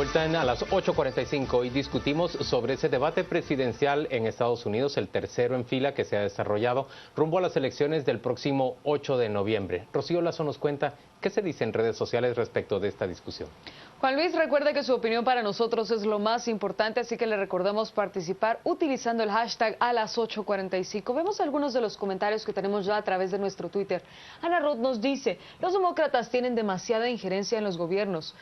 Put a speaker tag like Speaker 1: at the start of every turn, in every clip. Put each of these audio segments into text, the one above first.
Speaker 1: vuelta a las 8:45 y discutimos sobre ese debate presidencial en Estados Unidos, el tercero en fila que se ha desarrollado rumbo a las elecciones del próximo 8 de noviembre. Rocío Lazo nos cuenta qué se dice en redes sociales respecto de esta discusión.
Speaker 2: Juan Luis, recuerde que su opinión para nosotros es lo más importante, así que le recordamos participar utilizando el hashtag a las 8:45. Vemos algunos de los comentarios que tenemos ya a través de nuestro Twitter. Ana Roth nos dice, los demócratas tienen demasiada injerencia en los gobiernos.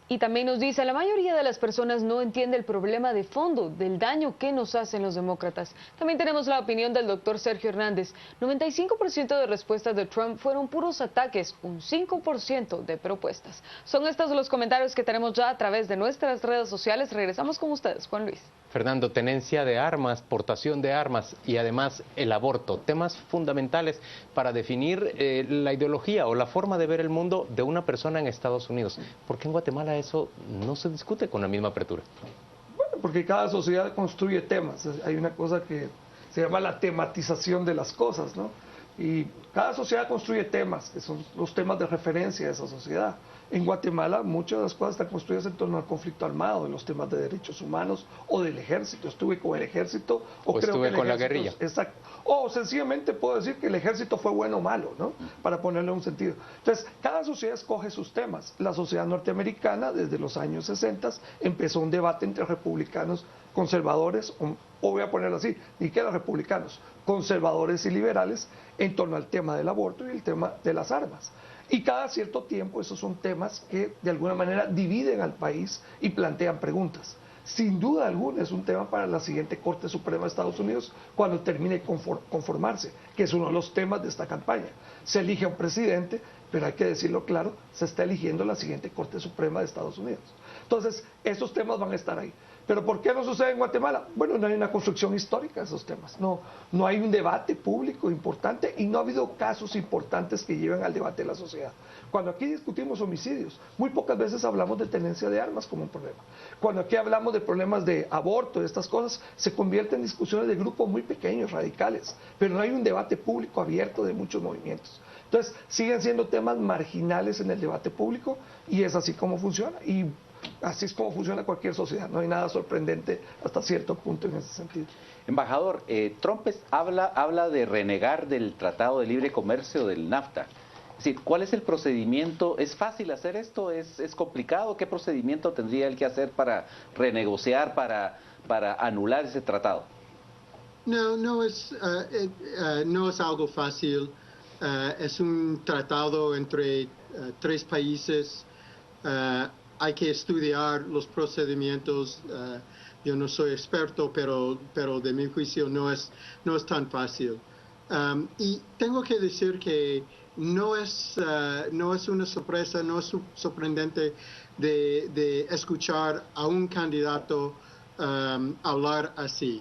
Speaker 2: Y también nos dice, la mayoría de las personas no entiende el problema de fondo del daño que nos hacen los demócratas. También tenemos la opinión del doctor Sergio Hernández. 95% de respuestas de Trump fueron puros ataques, un 5% de propuestas. Son estos los comentarios que tenemos ya a través de nuestras redes sociales. Regresamos con ustedes, Juan Luis.
Speaker 1: Fernando, tenencia de armas, portación de armas y además el aborto, temas fundamentales para definir la ideología o la forma de ver el mundo de una persona en Estados Unidos. ¿Por qué en Guatemala eso no se discute con la misma apertura?
Speaker 3: Bueno, porque cada sociedad construye temas. Hay una cosa que se llama la tematización de las cosas, ¿no? Y cada sociedad construye temas, que son los temas de referencia de esa sociedad. En Guatemala muchas de las cosas están construidas en torno al conflicto armado, en los temas de derechos humanos o del ejército. Estuve con el ejército
Speaker 1: o creo estuve que con la guerrilla.
Speaker 3: Exacto. O sencillamente puedo decir que el ejército fue bueno o malo, ¿no? Para ponerle un sentido. Entonces, cada sociedad escoge sus temas. La sociedad norteamericana, desde los años 60, empezó un debate entre republicanos, conservadores, o voy a ponerlo así, ni que los republicanos, conservadores y liberales, en torno al tema del aborto y el tema de las armas. Y cada cierto tiempo esos son temas que de alguna manera dividen al país y plantean preguntas. Sin duda alguna es un tema para la siguiente Corte Suprema de Estados Unidos cuando termine de conformarse, que es uno de los temas de esta campaña. Se elige a un presidente, pero hay que decirlo claro, se está eligiendo la siguiente Corte Suprema de Estados Unidos. Entonces, esos temas van a estar ahí. ¿Pero por qué no sucede en Guatemala? Bueno, no hay una construcción histórica de esos temas, no hay un debate público importante y no ha habido casos importantes que lleven al debate de la sociedad. Cuando aquí discutimos homicidios, muy pocas veces hablamos de tenencia de armas como un problema. Cuando aquí hablamos de problemas de aborto, de estas cosas, se convierten en discusiones de grupos muy pequeños, radicales, pero no hay un debate público abierto de muchos movimientos. Entonces, siguen siendo temas marginales en el debate público y es así como funciona. Y así es como funciona cualquier sociedad, no hay nada sorprendente hasta cierto punto en ese sentido.
Speaker 4: Embajador, Trump habla de renegar del Tratado de Libre Comercio del NAFTA. Es decir, ¿cuál es el procedimiento? ¿Es fácil hacer esto? ¿Es complicado? ¿Qué procedimiento tendría él que hacer para renegociar, para anular ese tratado?
Speaker 5: No es algo fácil. Es un tratado entre tres países. Hay que estudiar los procedimientos. Yo no soy experto, pero de mi juicio no es tan fácil. Y tengo que decir que no es una sorpresa, no es sorprendente de escuchar a un candidato hablar así.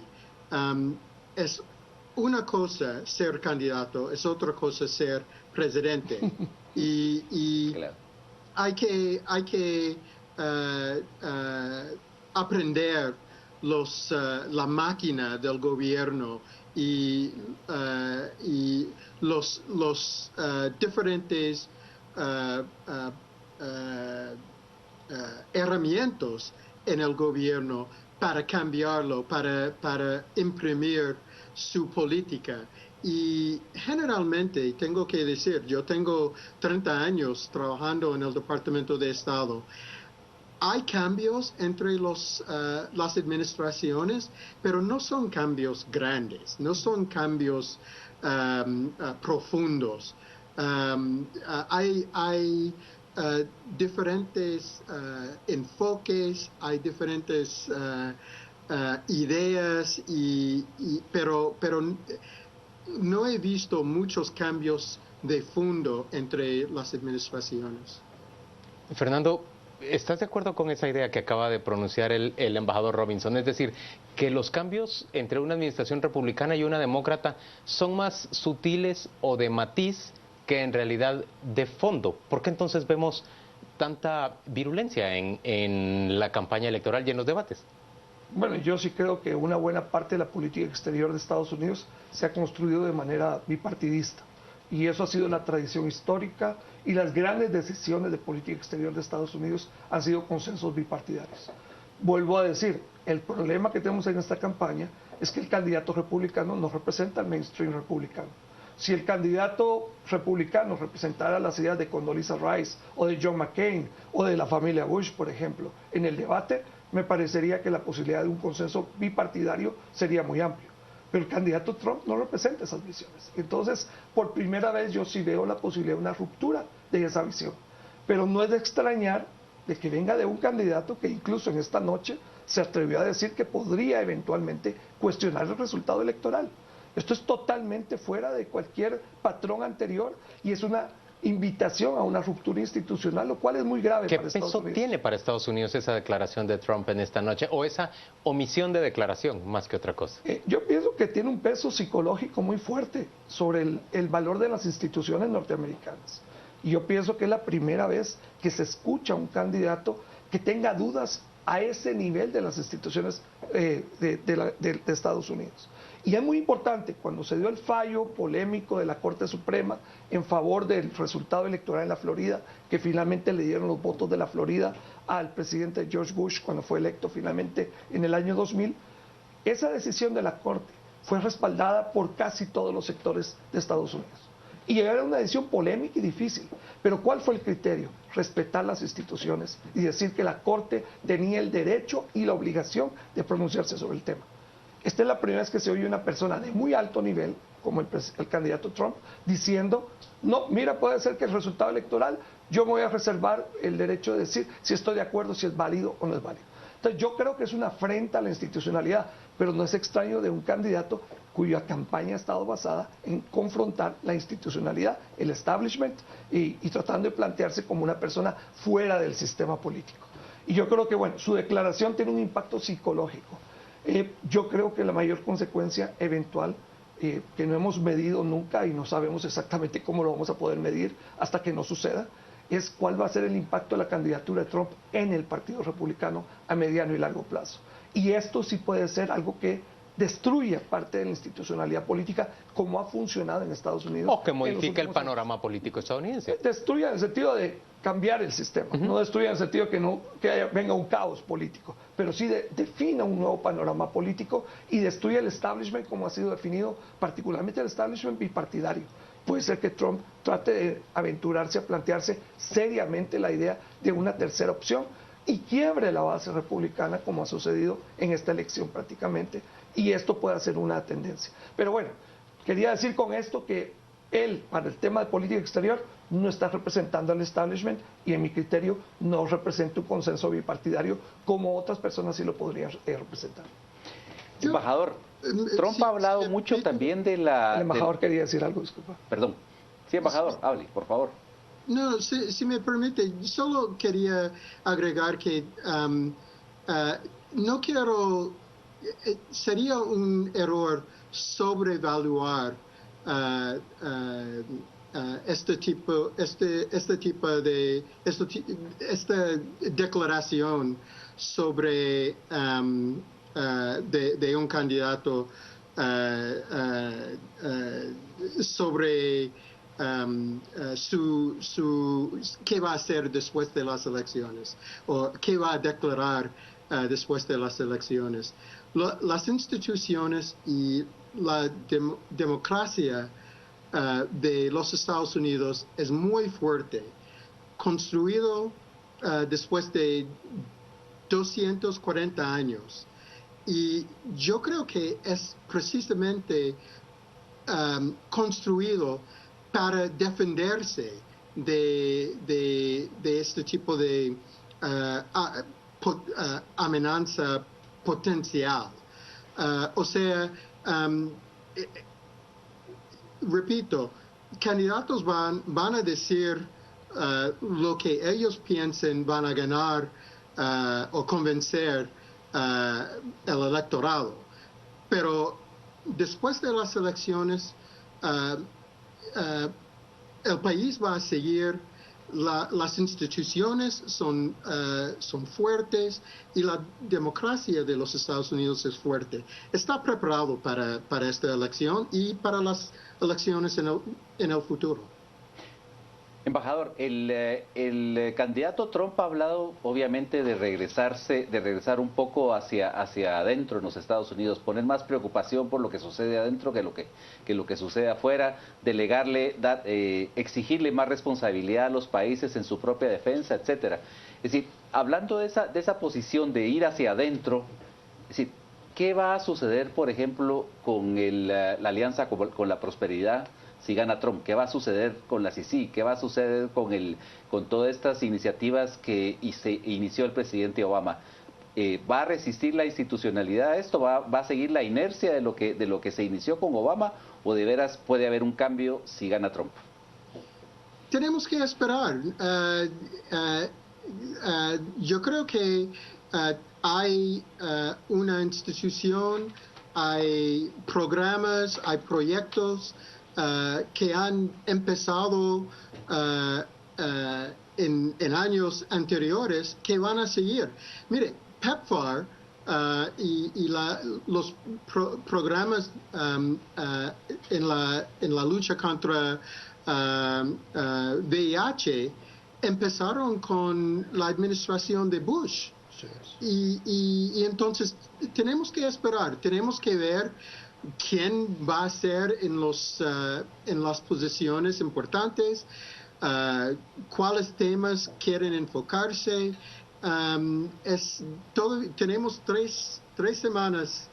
Speaker 5: Es una cosa ser candidato, es otra cosa ser presidente. Y
Speaker 4: claro.
Speaker 5: Hay que aprender la máquina del gobierno y los diferentes herramientas en el gobierno para cambiarlo, para imprimir su política. Y generalmente, tengo que decir, yo tengo 30 años trabajando en el Departamento de Estado. Hay cambios entre las administraciones, pero no son cambios grandes, no son cambios profundos. Hay diferentes enfoques, hay diferentes ideas, pero no he visto muchos cambios de fondo entre las administraciones.
Speaker 1: Fernando, ¿estás de acuerdo con esa idea que acaba de pronunciar el embajador Robinson? Es decir, que los cambios entre una administración republicana y una demócrata son más sutiles o de matiz que en realidad de fondo. ¿Por qué entonces vemos tanta virulencia en la campaña electoral y en los debates?
Speaker 3: Bueno, yo sí creo que una buena parte de la política exterior de Estados Unidos se ha construido de manera bipartidista. Y eso ha sido la tradición histórica y las grandes decisiones de política exterior de Estados Unidos han sido consensos bipartidarios. Vuelvo a decir, el problema que tenemos en esta campaña es que el candidato republicano no representa al mainstream republicano. Si el candidato republicano representara las ideas de Condoleezza Rice o de John McCain o de la familia Bush, por ejemplo, en el debate, me parecería que la posibilidad de un consenso bipartidario sería muy amplio. Pero el candidato Trump no representa esas visiones. Entonces, por primera vez yo sí veo la posibilidad de una ruptura de esa visión. Pero no es de extrañar de que venga de un candidato que incluso en esta noche se atrevió a decir que podría eventualmente cuestionar el resultado electoral. Esto es totalmente fuera de cualquier patrón anterior y es una invitación a una ruptura institucional, lo cual es muy grave para Estados Unidos. ¿Qué
Speaker 1: peso tiene para Estados Unidos esa declaración de Trump en esta noche o esa omisión de declaración más que otra cosa?
Speaker 3: Yo pienso que tiene un peso psicológico muy fuerte sobre el valor de las instituciones norteamericanas. Y yo pienso que es la primera vez que se escucha a un candidato que tenga dudas a ese nivel de las instituciones de Estados Unidos. Y es muy importante, cuando se dio el fallo polémico de la Corte Suprema en favor del resultado electoral en la Florida, que finalmente le dieron los votos de la Florida al presidente George Bush cuando fue electo finalmente en el año 2000, esa decisión de la Corte fue respaldada por casi todos los sectores de Estados Unidos. Y era una decisión polémica y difícil. Pero ¿cuál fue el criterio? Respetar las instituciones y decir que la Corte tenía el derecho y la obligación de pronunciarse sobre el tema. Esta es la primera vez que se oye una persona de muy alto nivel, como el candidato Trump, diciendo, no, mira, puede ser que el resultado electoral, yo me voy a reservar el derecho de decir si estoy de acuerdo, si es válido o no es válido. Entonces yo creo que es una afrenta a la institucionalidad, pero no es extraño de un candidato cuya campaña ha estado basada en confrontar la institucionalidad, el establishment, y tratando de plantearse como una persona fuera del sistema político. Y yo creo que, bueno, su declaración tiene un impacto psicológico. Yo creo que la mayor consecuencia eventual, que no hemos medido nunca y no sabemos exactamente cómo lo vamos a poder medir hasta que no suceda, es cuál va a ser el impacto de la candidatura de Trump en el Partido Republicano a mediano y largo plazo. Y esto sí puede ser algo que destruya parte de la institucionalidad política como ha funcionado en Estados Unidos.
Speaker 1: O que modifique el panorama político estadounidense.
Speaker 3: Destruya en el sentido de cambiar el sistema, no destruya en el sentido que venga un caos político, pero sí defina un nuevo panorama político y destruya el establishment como ha sido definido, particularmente el establishment bipartidario. Puede ser que Trump trate de aventurarse a plantearse seriamente la idea de una tercera opción y quiebre la base republicana como ha sucedido en esta elección prácticamente, y esto puede ser una tendencia. Pero bueno, quería decir con esto que él, para el tema de política exterior, no está representando al establishment y en mi criterio no representa un consenso bipartidario como otras personas sí lo podrían representar.
Speaker 4: Embajador, Trump ha hablado mucho también de la...
Speaker 3: El embajador quería decir algo, disculpa.
Speaker 4: Perdón. Sí, embajador, hable, por favor.
Speaker 5: No, si me permite, solo quería agregar que no quiero, sería un error sobrevaluar esta declaración sobre de un candidato sobre qué va a hacer después de las elecciones o qué va a declarar después de las elecciones. Las instituciones y la democracia de los Estados Unidos es muy fuerte, construido después de 240 años. Y yo creo que es precisamente construido para defenderse de este tipo de amenaza potencial. O sea, repito, candidatos van a decir lo que ellos piensen van a ganar o convencer el electorado. Pero después de las elecciones, el país va a seguir, las instituciones son fuertes y la democracia de los Estados Unidos es fuerte. Está preparado para esta elección y para las elecciones en el futuro.
Speaker 4: Embajador, el candidato Trump ha hablado obviamente de regresar un poco hacia adentro en los Estados Unidos, poner más preocupación por lo que sucede adentro que lo que sucede afuera, exigirle más responsabilidad a los países en su propia defensa, etcétera. Es decir, hablando de esa posición de ir hacia adentro, es decir, ¿qué va a suceder, por ejemplo, con la alianza con la prosperidad si gana Trump? ¿Qué va a suceder con la CICI? ¿Qué va a suceder con todas estas iniciativas que inició el presidente Obama? ¿Va a resistir la institucionalidad a esto? ¿Va a seguir la inercia de lo que se inició con Obama? ¿O de veras puede haber un cambio si gana Trump?
Speaker 5: Tenemos que esperar. Yo creo que hay una institución, hay programas, hay proyectos que han empezado en años anteriores que van a seguir. Mire, PEPFAR y los programas en la lucha contra VIH empezaron con la administración de Bush. Y entonces tenemos que esperar, tenemos que ver quién va a ser en las posiciones importantes, cuáles temas quieren enfocarse. Tenemos tres semanas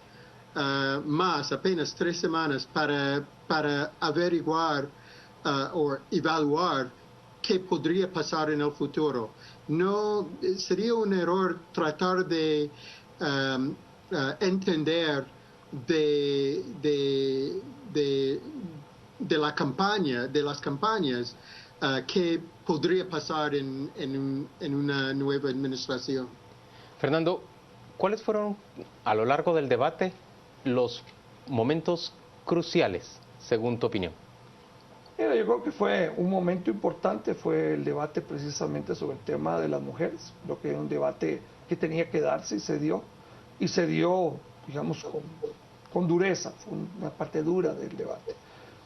Speaker 5: más, apenas 3 semanas para averiguar o evaluar qué podría pasar en el futuro. No sería un error tratar de entender de la campaña, de las campañas, qué podría pasar en una nueva administración.
Speaker 1: Fernando, ¿cuáles fueron a lo largo del debate los momentos cruciales, según tu opinión?
Speaker 3: Mira, yo creo que fue un momento importante, fue el debate precisamente sobre el tema de las mujeres. Creo que era un debate que tenía que darse y se dio, digamos, con dureza, fue una parte dura del debate.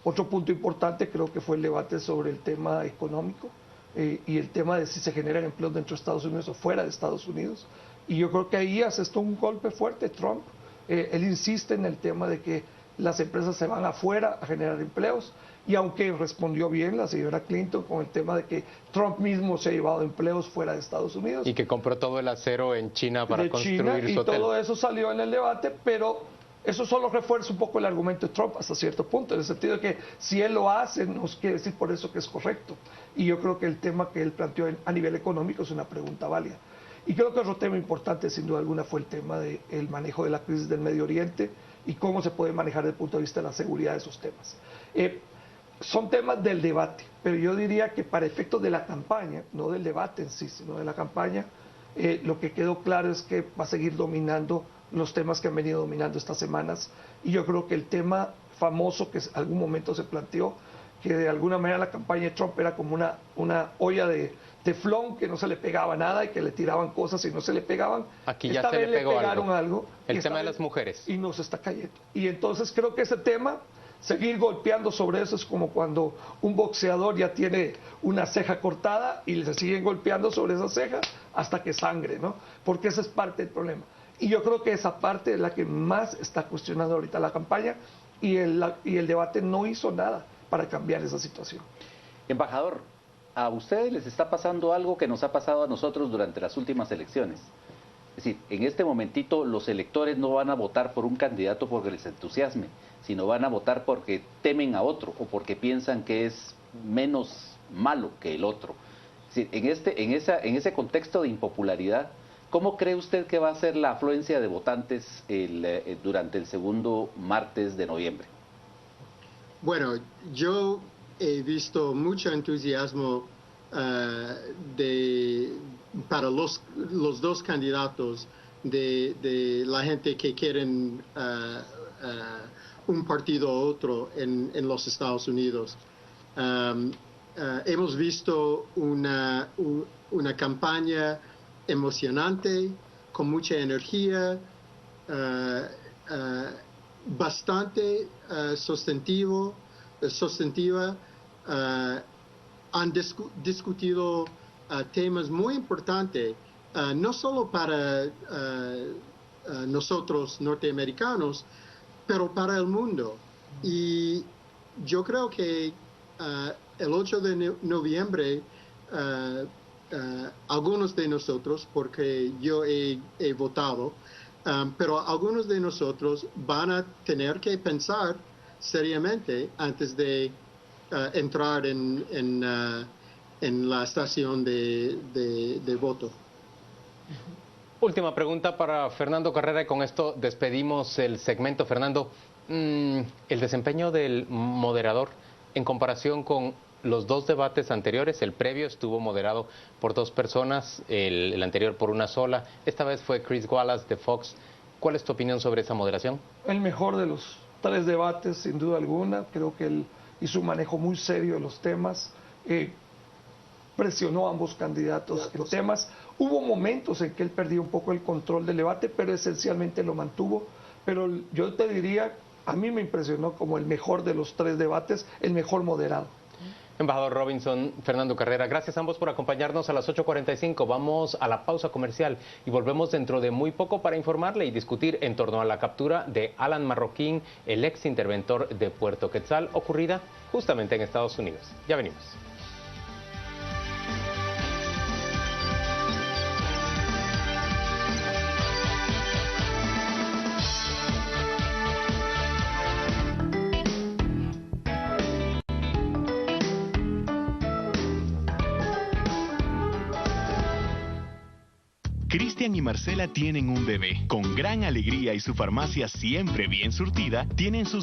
Speaker 3: Otro punto importante creo que fue el debate sobre el tema económico y el tema de si se generan empleos dentro de Estados Unidos o fuera de Estados Unidos. Y yo creo que ahí asestó un golpe fuerte Trump. Él insiste en el tema de que las empresas se van afuera a generar empleos, y aunque respondió bien la señora Clinton con el tema de que Trump mismo se ha llevado empleos fuera de Estados Unidos.
Speaker 1: Y que compró todo el acero en China para construir su hotel.
Speaker 3: Y todo eso salió en el debate, pero eso solo refuerza un poco el argumento de Trump hasta cierto punto, en el sentido de que si él lo hace, no quiere decir por eso que es correcto. Y yo creo que el tema que él planteó a nivel económico es una pregunta válida. Y creo que otro tema importante, sin duda alguna, fue el tema del manejo de la crisis del Medio Oriente y cómo se puede manejar desde el punto de vista de la seguridad de esos temas. Son temas del debate, pero yo diría que para efectos de la campaña, no del debate en sí, sino de la campaña, lo que quedó claro es que va a seguir dominando los temas que han venido dominando estas semanas. Y yo creo que el tema famoso que en algún momento se planteó, que de alguna manera la campaña de Trump era como una olla de teflón, que no se le pegaba nada y que le tiraban cosas y no se le pegaban.
Speaker 1: Aquí ya se le pegó
Speaker 3: algo.
Speaker 1: El tema de las mujeres.
Speaker 3: Y nos está cayendo. Y entonces creo que ese tema, seguir golpeando sobre eso, es como cuando un boxeador ya tiene una ceja cortada y le siguen golpeando sobre esa ceja hasta que sangre, ¿no? Porque esa es parte del problema. Y yo creo que esa parte es la que más está cuestionando ahorita la campaña, y el debate no hizo nada para cambiar esa situación.
Speaker 4: Embajador, a ustedes les está pasando algo que nos ha pasado a nosotros durante las últimas elecciones. Es decir, en este momentito los electores no van a votar por un candidato porque les entusiasme, sino van a votar porque temen a otro o porque piensan que es menos malo que el otro. Es decir, en ese contexto de impopularidad, ¿cómo cree usted que va a ser la afluencia de votantes durante el segundo martes de noviembre?
Speaker 5: Bueno, yo he visto mucho entusiasmo para los dos candidatos, de la gente que quieren un partido u otro en los Estados Unidos. Hemos visto una campaña emocionante, con mucha energía, bastante sustantivo, sustantiva han discutido temas muy importantes, no solo para nosotros norteamericanos, pero para el mundo. Y yo creo que el 8 de noviembre, algunos de nosotros, porque yo he votado, pero algunos de nosotros van a tener que pensar seriamente antes de entrar en la estación de voto.
Speaker 1: Última pregunta para Fernando Carrera y con esto despedimos el segmento. Fernando, el desempeño del moderador en comparación con los dos debates anteriores, el previo estuvo moderado por dos personas, el anterior por una sola, esta vez fue Chris Wallace de Fox. ¿Cuál es tu opinión sobre esa moderación?
Speaker 3: El mejor de los tres debates, sin duda alguna. Creo que él hizo un manejo muy serio de los temas, presionó a ambos candidatos en temas. Hubo momentos en que él perdió un poco el control del debate, pero esencialmente lo mantuvo. Pero yo te diría, a mí me impresionó como el mejor de los tres debates, el mejor moderado.
Speaker 1: Embajador Robinson, Fernando Carrera, gracias a ambos por acompañarnos a las 8:45. Vamos a la pausa comercial y volvemos dentro de muy poco para informarle y discutir en torno a la captura de Alan Marroquín, el ex interventor de Puerto Quetzal, ocurrida justamente en Estados Unidos. Ya venimos.
Speaker 6: Cristian y Marcela tienen un bebé. Con gran alegría y su farmacia siempre bien surtida, tienen sus